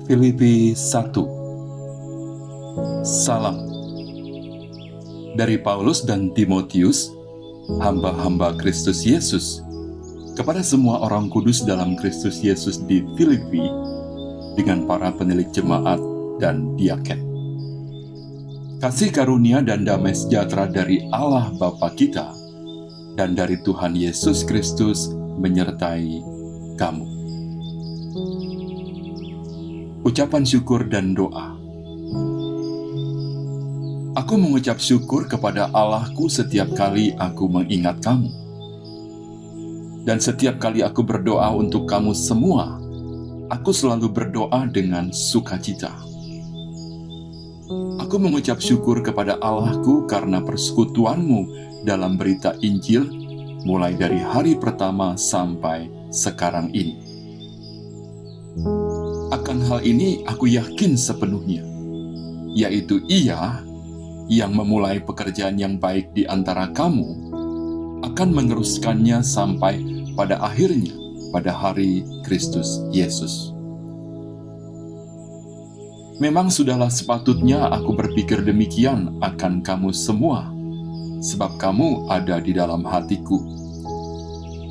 Filipi 1. Salam dari Paulus dan Timotius, hamba-hamba Kristus Yesus, kepada semua orang kudus dalam Kristus Yesus di Filipi, dengan para penilik jemaat dan diaken. Kasih karunia dan damai sejahtera dari Allah Bapa kita dan dari Tuhan Yesus Kristus menyertai kamu. Ucapan syukur dan doa. Aku mengucap syukur kepada Allahku setiap kali aku mengingat kamu. Dan setiap kali aku berdoa untuk kamu semua, aku selalu berdoa dengan sukacita. Aku mengucap syukur kepada Allahku karena persekutuanmu dalam berita Injil, mulai dari hari pertama sampai sekarang ini. Akan hal ini aku yakin sepenuhnya, yaitu Ia yang memulai pekerjaan yang baik di antara kamu akan meneruskannya sampai pada akhirnya pada hari Kristus Yesus. Memang sudahlah sepatutnya aku berpikir demikian akan kamu semua, sebab kamu ada di dalam hatiku.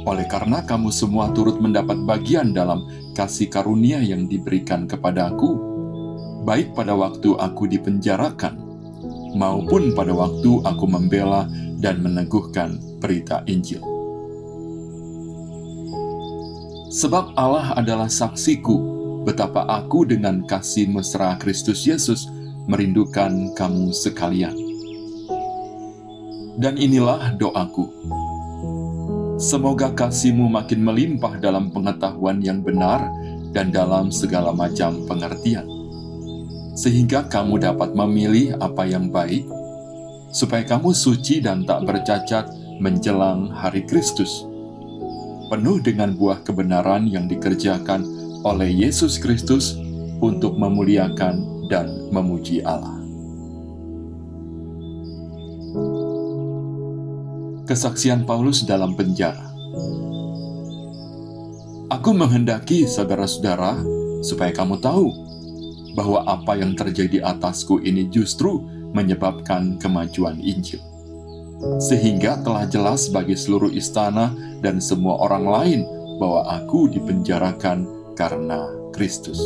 Oleh karena kamu semua turut mendapat bagian dalam kasih karunia yang diberikan kepadaku, baik pada waktu aku dipenjarakan, maupun pada waktu aku membela dan meneguhkan berita Injil. Sebab Allah adalah saksiku, betapa aku dengan kasih mesra Kristus Yesus merindukan kamu sekalian. Dan inilah doaku. Semoga kasihmu makin melimpah dalam pengetahuan yang benar dan dalam segala macam pengertian, sehingga kamu dapat memilih apa yang baik, supaya kamu suci dan tak bercacat menjelang hari Kristus, penuh dengan buah kebenaran yang dikerjakan oleh Yesus Kristus untuk memuliakan dan memuji Allah. Kesaksian Paulus dalam penjara. Aku menghendaki saudara-saudara supaya kamu tahu bahwa apa yang terjadi atasku ini justru menyebabkan kemajuan Injil, sehingga telah jelas bagi seluruh istana dan semua orang lain bahwa aku dipenjarakan karena Kristus.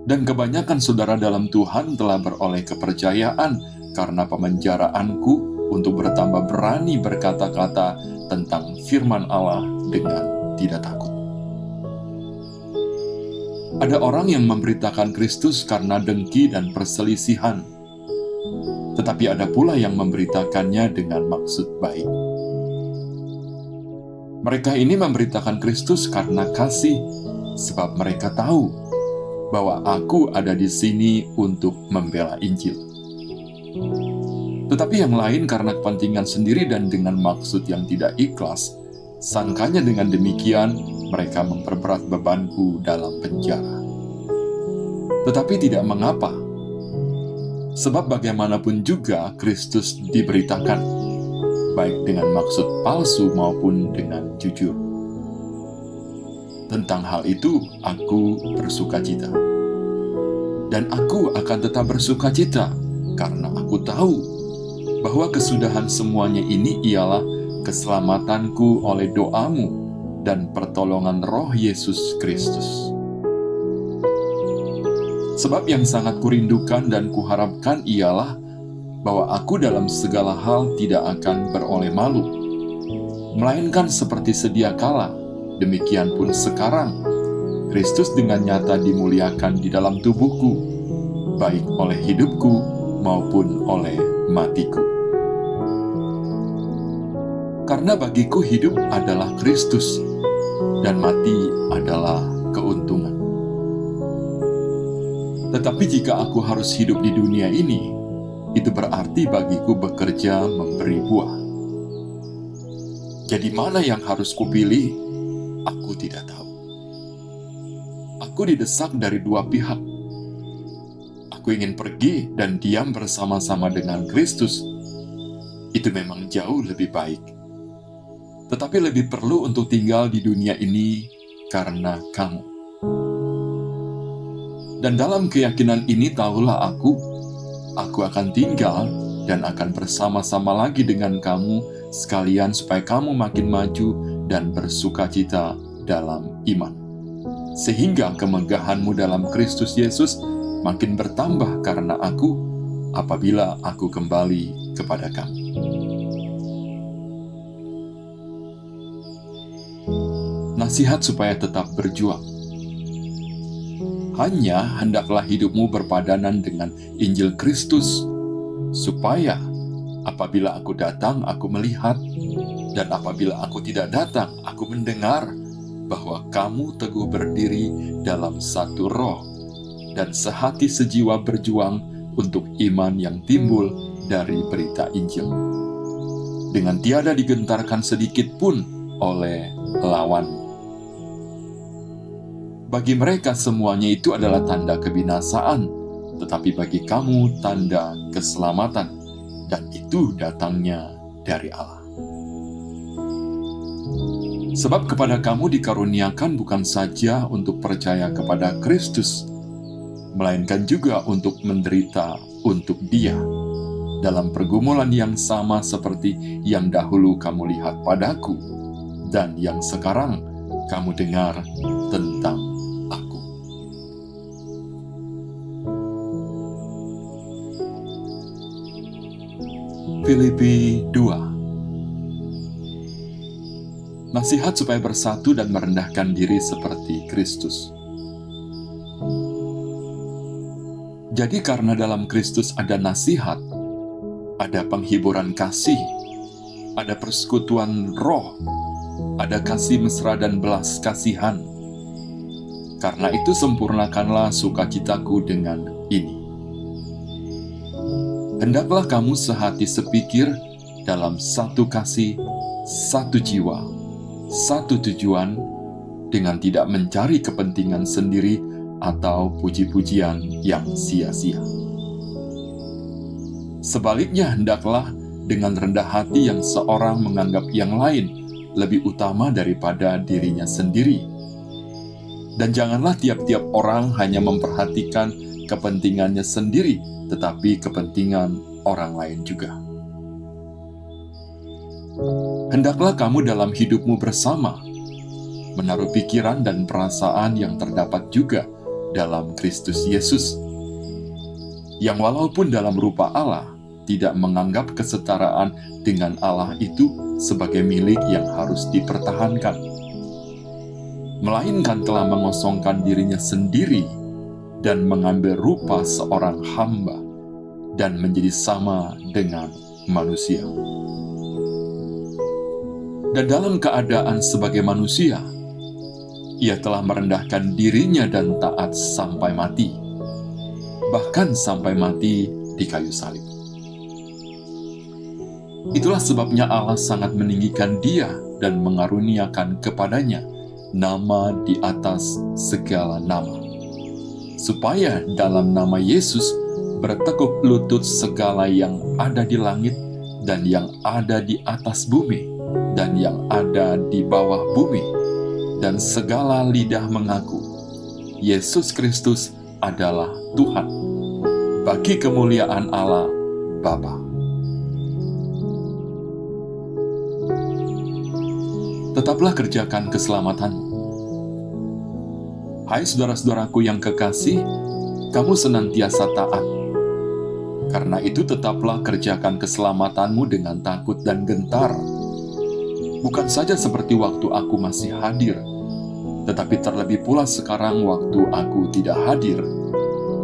Dan kebanyakan saudara dalam Tuhan telah beroleh kepercayaan karena pemenjaraanku untuk bertambah berani berkata-kata tentang firman Allah dengan tidak takut. Ada orang yang memberitakan Kristus karena dengki dan perselisihan, tetapi ada pula yang memberitakannya dengan maksud baik. Mereka ini memberitakan Kristus karena kasih, sebab mereka tahu bahwa aku ada di sini untuk membela Injil. Tetapi yang lain karena kepentingan sendiri dan dengan maksud yang tidak ikhlas, sangkanya dengan demikian mereka memperberat bebanku dalam penjara. Tetapi tidak mengapa, sebab bagaimanapun juga Kristus diberitakan, baik dengan maksud palsu maupun dengan jujur. Tentang hal itu aku bersukacita. Dan aku akan tetap bersukacita karena aku tahu bahwa kesudahan semuanya ini ialah keselamatanku oleh doamu dan pertolongan Roh Yesus Kristus. Sebab yang sangat kurindukan dan kuharapkan ialah bahwa aku dalam segala hal tidak akan beroleh malu, melainkan seperti sedia kala, demikian pun sekarang, Kristus dengan nyata dimuliakan di dalam tubuhku, baik oleh hidupku maupun oleh matiku. Karena bagiku hidup adalah Kristus, dan mati adalah keuntungan. Tetapi jika aku harus hidup di dunia ini, itu berarti bagiku bekerja memberi buah. Jadi mana yang harus kupilih? Aku tidak tahu. Aku didesak dari dua pihak. Aku ingin pergi dan diam bersama-sama dengan Kristus. Itu memang jauh lebih baik. tetapi lebih perlu untuk tinggal di dunia ini karena kamu. Dan dalam keyakinan ini tahulah aku akan tinggal dan akan bersama-sama lagi dengan kamu sekalian supaya kamu makin maju dan bersukacita dalam iman. Sehingga kemegahanmu dalam Kristus Yesus makin bertambah karena aku, apabila aku kembali kepada kamu. Nasihat supaya tetap berjuang. Hanya hendaklah hidupmu berpadanan dengan Injil Kristus, supaya apabila aku datang, aku melihat, dan apabila aku tidak datang, aku mendengar bahwa kamu teguh berdiri dalam satu roh, dan sehati sejiwa berjuang untuk iman yang timbul dari berita Injil, dengan tiada digentarkan sedikit pun oleh lawan. Bagi mereka semuanya itu adalah tanda kebinasaan, tetapi bagi kamu tanda keselamatan, dan itu datangnya dari Allah. Sebab kepada kamu dikaruniakan bukan saja untuk percaya kepada Kristus, melainkan juga untuk menderita untuk Dia, dalam pergumulan yang sama seperti yang dahulu kamu lihat padaku, dan yang sekarang kamu dengar tentang aku. Filipi 2. Nasihat supaya bersatu dan merendahkan diri seperti Kristus. Jadi karena dalam Kristus ada nasihat, ada penghiburan kasih, ada persekutuan roh, ada kasih mesra dan belas kasihan. Karena itu sempurnakanlah sukacitaku dengan ini. Hendaklah kamu sehati sepikir dalam satu kasih, satu jiwa, satu tujuan, dengan tidak mencari kepentingan sendiri atau puji-pujian yang sia-sia. Sebaliknya, hendaklah dengan rendah hati yang seorang menganggap yang lain lebih utama daripada dirinya sendiri. Dan janganlah tiap-tiap orang hanya memperhatikan kepentingannya sendiri, tetapi kepentingan orang lain juga. Hendaklah kamu dalam hidupmu bersama, menaruh pikiran dan perasaan yang terdapat juga dalam Kristus Yesus, yang walaupun dalam rupa Allah, tidak menganggap kesetaraan dengan Allah itu sebagai milik yang harus dipertahankan, melainkan telah mengosongkan dirinya sendiri dan mengambil rupa seorang hamba dan menjadi sama dengan manusia. Dan dalam keadaan sebagai manusia, ia telah merendahkan dirinya dan taat sampai mati, bahkan sampai mati di kayu salib. Itulah sebabnya Allah sangat meninggikan Dia dan mengaruniakan kepadanya nama di atas segala nama, supaya dalam nama Yesus bertekuk lutut segala yang ada di langit dan yang ada di atas bumi dan yang ada di bawah bumi, dan segala lidah mengaku Yesus Kristus adalah Tuhan, bagi kemuliaan Allah Bapa. Tetaplah kerjakan keselamatanmu. Hai saudara-saudaraku yang kekasih, kamu senantiasa taat. Karena itu tetaplah kerjakan keselamatanmu dengan takut dan gentar. Bukan saja seperti waktu aku masih hadir, tetapi terlebih pula sekarang waktu aku tidak hadir.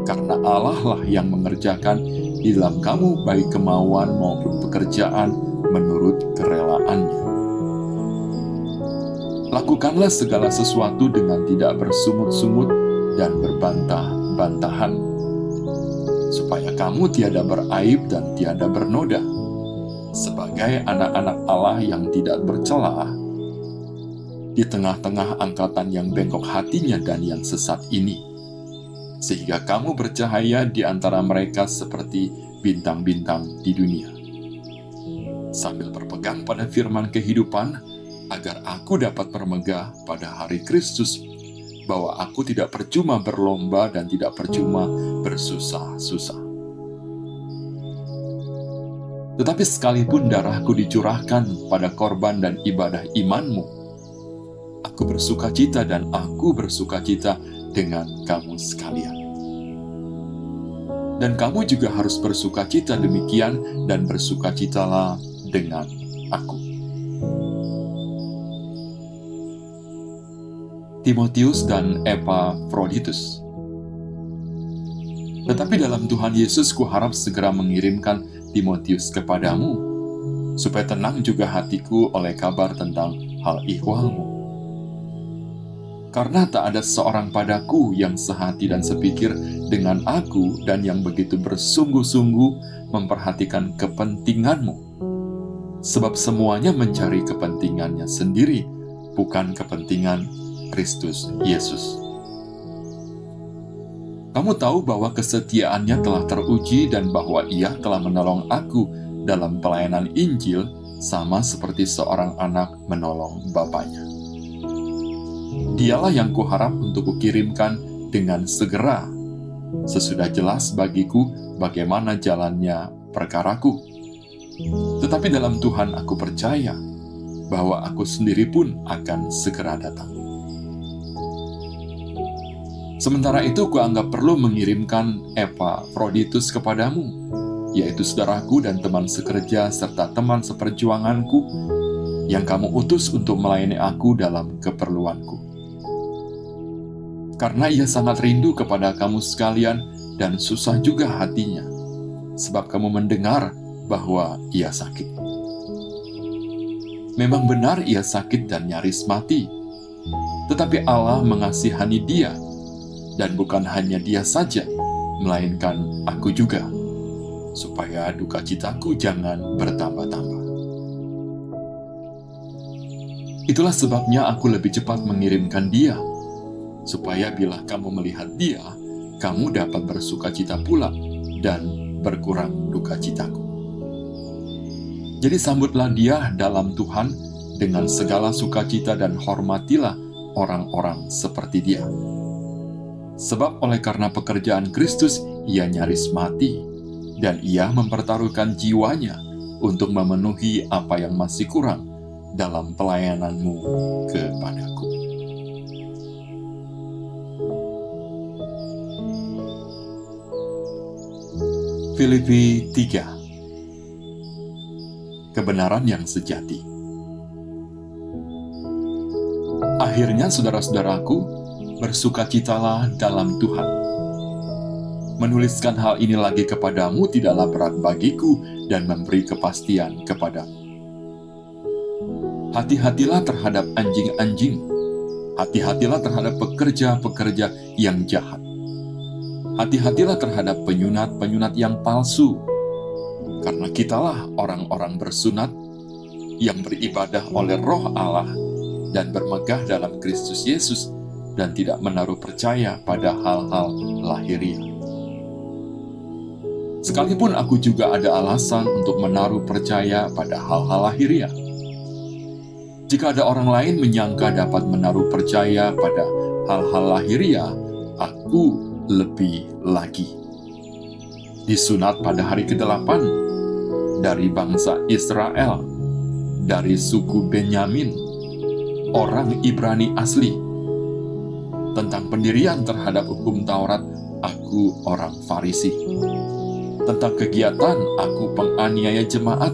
Karena Allah lah yang mengerjakan di dalam kamu baik kemauan maupun pekerjaan menurut kerelaannya. Lakukanlah segala sesuatu dengan tidak bersungut-sungut dan berbantah-bantahan, supaya kamu tiada beraib dan tiada bernoda, sebagai anak-anak Allah yang tidak bercela, di tengah-tengah angkatan yang bengkok hatinya dan yang sesat ini, sehingga kamu bercahaya di antara mereka seperti bintang-bintang di dunia. Sambil berpegang pada firman kehidupan, agar aku dapat bermegah pada hari Kristus, bahwa aku tidak percuma berlomba dan tidak percuma bersusah-susah. Tetapi sekalipun darahku dicurahkan pada korban dan ibadah imanmu, aku bersukacita dan aku bersukacita dengan kamu sekalian. Dan kamu juga harus bersukacita demikian dan bersukacitalah dengan aku. Timotius dan Epafroditus. Tetapi dalam Tuhan Yesus kuharap segera mengirimkan Timotius kepadamu, supaya tenang juga hatiku oleh kabar tentang hal ihwalmu. Karena tak ada seorang padaku yang sehati dan sepikir dengan aku dan yang begitu bersungguh-sungguh memperhatikan kepentinganmu. Sebab semuanya mencari kepentingannya sendiri, bukan kepentingan Kristus Yesus. Kamu tahu bahwa kesetiaannya telah teruji dan bahwa ia telah menolong aku dalam pelayanan Injil sama seperti seorang anak menolong bapaknya. Dialah yang kuharap untuk kukirimkan dengan segera, sesudah jelas bagiku bagaimana jalannya perkaraku. Tetapi dalam Tuhan aku percaya bahwa aku sendiri pun akan segera datang. Sementara itu, kuanggap perlu mengirimkan Epafroditus kepadamu, yaitu saudaraku dan teman sekerja serta teman seperjuanganku, yang kamu utus untuk melayani aku dalam keperluanku. Karena ia sangat rindu kepada kamu sekalian dan susah juga hatinya, sebab kamu mendengar bahwa ia sakit. Memang benar ia sakit dan nyaris mati, tetapi Allah mengasihani dia, dan bukan hanya dia saja, melainkan aku juga, supaya duka citaku jangan bertambah-tambah. Itulah sebabnya aku lebih cepat mengirimkan dia, supaya bila kamu melihat dia, kamu dapat bersukacita pula dan berkurang duka citaku. Jadi sambutlah dia dalam Tuhan dengan segala sukacita dan hormatilah orang-orang seperti dia. Sebab oleh karena pekerjaan Kristus, ia nyaris mati, dan ia mempertaruhkan jiwanya untuk memenuhi apa yang masih kurang dalam pelayananmu kepadaku. Filipi 3. Kebenaran yang sejati. Akhirnya, saudara-saudaraku, bersukacitalah dalam Tuhan. Menuliskan hal ini lagi kepadamu tidaklah berat bagiku dan memberi kepastian kepadamu. Hati-hatilah terhadap anjing-anjing. Hati-hatilah terhadap pekerja-pekerja yang jahat. Hati-hatilah terhadap penyunat-penyunat yang palsu. Karena kitalah orang-orang bersunat yang beribadah oleh Roh Allah dan bermegah dalam Kristus Yesus dan tidak menaruh percaya pada hal-hal lahiriah. Sekalipun aku juga ada alasan untuk menaruh percaya pada hal-hal lahiriah. Jika ada orang lain menyangka dapat menaruh percaya pada hal-hal lahiriah, aku lebih lagi. Disunat pada hari ke-8 dari bangsa Israel, dari suku Benyamin, orang Ibrani asli. Tentang pendirian terhadap hukum Taurat, aku orang Farisi. Tentang kegiatan, aku penganiaya jemaat.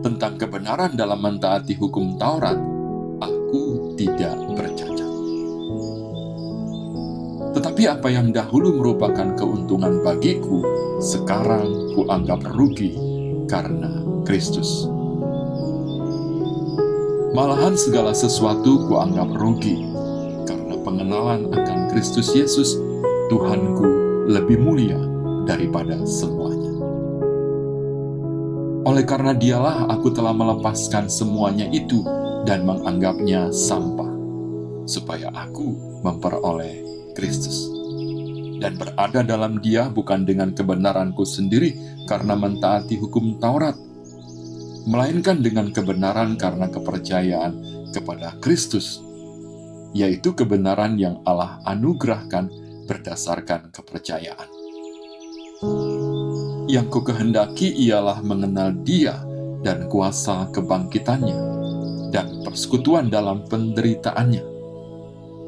Tentang kebenaran dalam mentaati hukum Taurat, aku tidak bercacat. Tetapi apa yang dahulu merupakan keuntungan bagiku, sekarang kuanggap rugi karena Kristus. Malahan segala sesuatu kuanggap rugi, pengenalan akan Kristus Yesus, Tuhanku, lebih mulia daripada semuanya. Oleh karena dialah aku telah melepaskan semuanya itu dan menganggapnya sampah, supaya aku memperoleh Kristus. Dan berada dalam dia bukan dengan kebenaranku sendiri karena mentaati hukum Taurat, melainkan dengan kebenaran karena kepercayaan kepada Kristus, yaitu kebenaran yang Allah anugerahkan berdasarkan kepercayaan. Yang kukehendaki ialah mengenal Dia dan kuasa kebangkitannya, dan persekutuan dalam penderitaannya,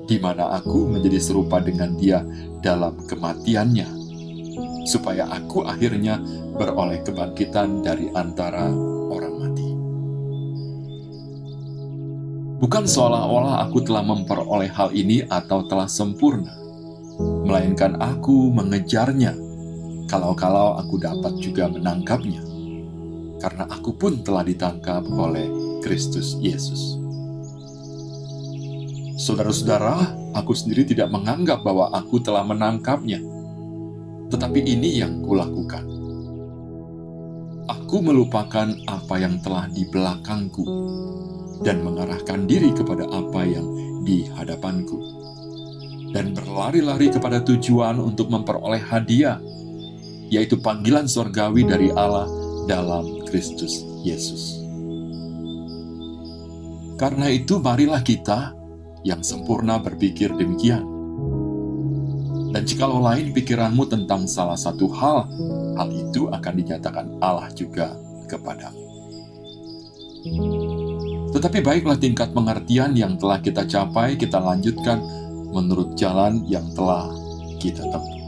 di mana aku menjadi serupa dengan Dia dalam kematiannya, supaya aku akhirnya beroleh kebangkitan dari antara orang mati. Bukan seolah-olah aku telah memperoleh hal ini atau telah sempurna, melainkan aku mengejarnya, kalau-kalau aku dapat juga menangkapnya, karena aku pun telah ditangkap oleh Kristus Yesus. Saudara-saudara, aku sendiri tidak menganggap bahwa aku telah menangkapnya, tetapi ini yang kulakukan. Aku melupakan apa yang telah di belakangku dan mengarahkan diri kepada apa yang di hadapanku, dan berlari-lari kepada tujuan untuk memperoleh hadiah, yaitu panggilan surgawi dari Allah dalam Kristus Yesus. Karena itu, marilah kita yang sempurna berpikir demikian. Dan jikalau lain pikiranmu tentang salah satu hal itu akan dinyatakan Allah juga kepadamu. Tetapi baiklah tingkat pengertian yang telah kita capai, kita lanjutkan menurut jalan yang telah kita tempuh.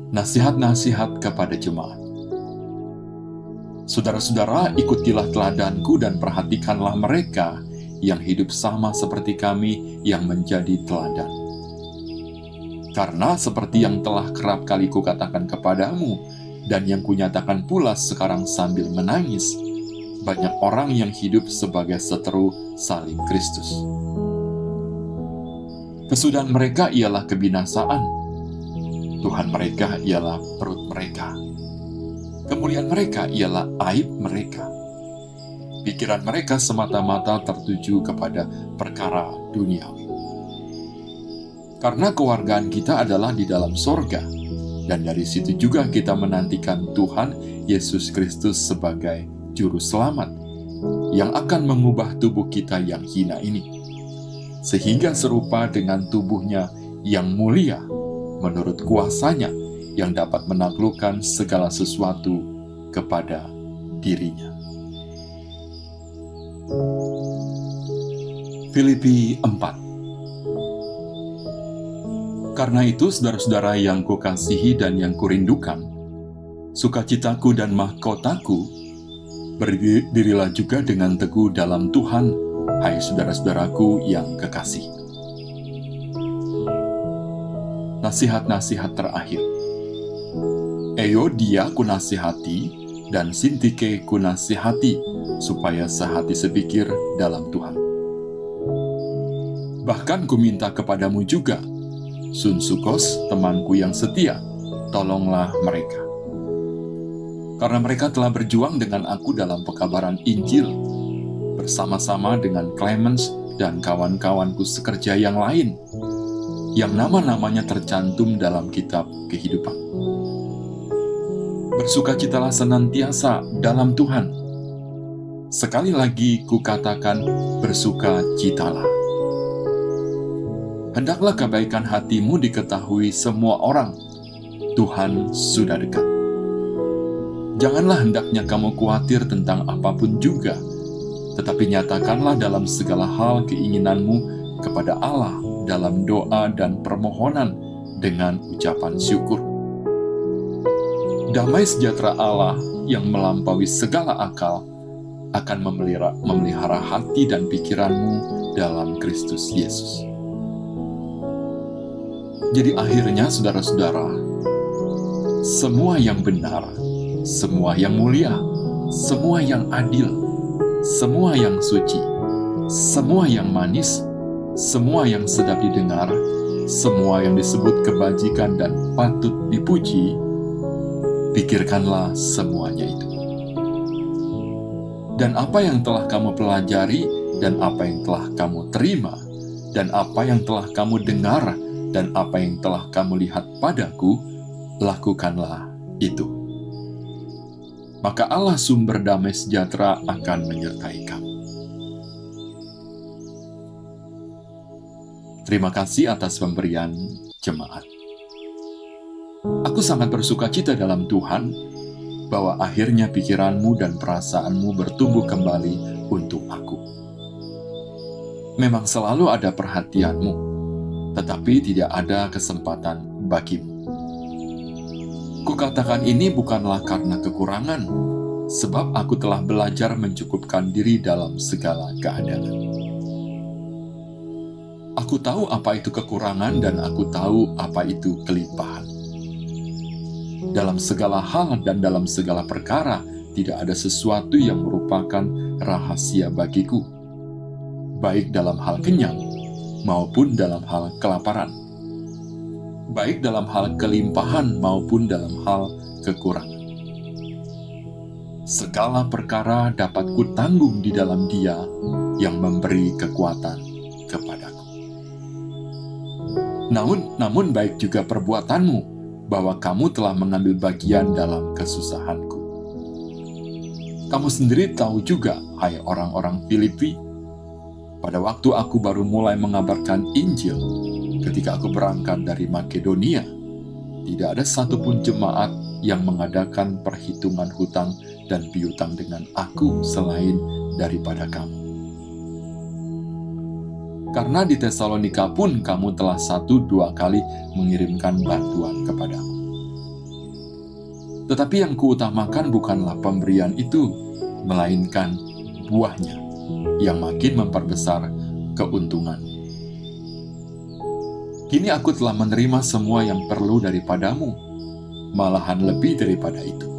Nasihat-nasihat kepada jemaat. Saudara-saudara, ikutilah teladanku dan perhatikanlah mereka yang hidup sama seperti kami yang menjadi teladan. Karena seperti yang telah kerap kali kukatakan kepadamu, dan yang kunyatakan pula sekarang sambil menangis, banyak orang yang hidup sebagai seteru salib Kristus. Kesudahan mereka ialah kebinasaan. Tuhan mereka ialah perut mereka. Kemuliaan mereka ialah aib mereka. Pikiran mereka semata-mata tertuju kepada perkara duniawi. Karena kewargaan kita adalah di dalam sorga, dan dari situ juga kita menantikan Tuhan Yesus Kristus sebagai Juru Selamat, yang akan mengubah tubuh kita yang hina ini, sehingga serupa dengan tubuhnya yang mulia, menurut kuasanya yang dapat menaklukkan segala sesuatu kepada dirinya. Filipi 4. Karena itu, saudara-saudara yang kukasihi dan yang kurindukan, sukacitaku dan mahkotaku, berdirilah juga dengan teguh dalam Tuhan, hai saudara-saudaraku yang kekasih. Nasihat-nasihat terakhir. Euodia kunasihati, dan Sintike kunasihati, supaya sehati sepikir dalam Tuhan. Bahkan kuminta kepadamu juga, Sunsukos, temanku yang setia, tolonglah mereka. Karena mereka telah berjuang dengan aku dalam pekabaran Injil, bersama-sama dengan Clemens dan kawan-kawanku sekerja yang lain, yang nama-namanya tercantum dalam kitab kehidupan. Bersukacitalah senantiasa dalam Tuhan. Sekali lagi kukatakan, bersukacitalah. Hendaklah kebaikan hatimu diketahui semua orang. Tuhan sudah dekat. Janganlah hendaknya kamu khawatir tentang apapun juga, tetapi nyatakanlah dalam segala hal keinginanmu kepada Allah dalam doa dan permohonan dengan ucapan syukur. Damai sejahtera Allah yang melampaui segala akal akan memelihara hati dan pikiranmu dalam Kristus Yesus. Jadi akhirnya, saudara-saudara, semua yang benar, semua yang mulia, semua yang adil, semua yang suci, semua yang manis, semua yang sedap didengar, semua yang disebut kebajikan dan patut dipuji, pikirkanlah semuanya itu. Dan apa yang telah kamu pelajari, dan apa yang telah kamu terima, dan apa yang telah kamu dengar, dan apa yang telah kamu lihat padaku, lakukanlah itu. maka Allah sumber damai sejahtera akan menyertai kamu. Terima kasih atas pemberian jemaat. Aku sangat bersukacita dalam Tuhan bahwa akhirnya pikiranmu dan perasaanmu bertumbuh kembali untuk aku. Memang selalu ada perhatianmu, tetapi tidak ada kesempatan bagimu. Kukatakan ini bukanlah karena kekurangan, sebab aku telah belajar mencukupkan diri dalam segala keadaan. Aku tahu apa itu kekurangan dan aku tahu apa itu kelimpahan. Dalam segala hal dan dalam segala perkara, tidak ada sesuatu yang merupakan rahasia bagiku, baik dalam hal kenyang maupun dalam hal kelaparan, baik dalam hal kelimpahan maupun dalam hal kekurangan. Segala perkara dapat kutanggung di dalam Dia yang memberi kekuatan kepadaku. Namun baik juga perbuatanmu, bahwa kamu telah mengambil bagian dalam kesusahanku. Kamu sendiri tahu juga, hai orang-orang Filipi, pada waktu aku baru mulai mengabarkan Injil, ketika aku berangkat dari Makedonia, tidak ada satupun jemaat yang mengadakan perhitungan hutang dan piutang dengan aku selain daripada kamu. Karena di Tesalonika pun kamu telah 1-2 kali mengirimkan bantuan kepadaku. Tetapi yang kuutamakan bukanlah pemberian itu, melainkan buahnya, yang makin memperbesar keuntungan. Kini aku telah menerima semua yang perlu daripadamu, malahan lebih daripada itu.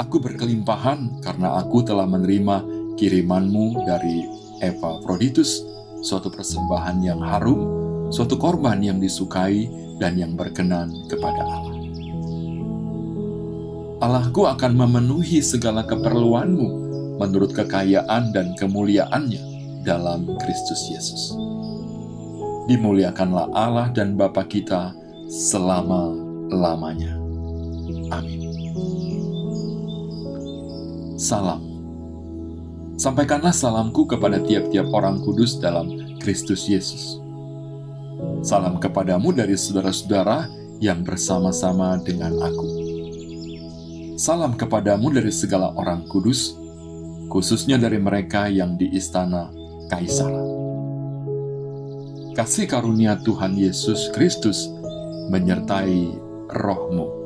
Aku berkelimpahan karena aku telah menerima kirimanmu dari Epafroditus, suatu persembahan yang harum, suatu korban yang disukai dan yang berkenan kepada Allah. Allahku akan memenuhi segala keperluanmu menurut kekayaan dan kemuliaannya dalam Kristus Yesus. Dimuliakanlah Allah dan Bapa kita selama-lamanya. Amin. Salam. Sampaikanlah salamku kepada tiap-tiap orang kudus dalam Kristus Yesus. Salam kepadamu dari saudara-saudara yang bersama-sama dengan aku. Salam kepadamu dari segala orang kudus, khususnya dari mereka yang di istana Kaisar. Kasih karunia Tuhan Yesus Kristus menyertai rohmu.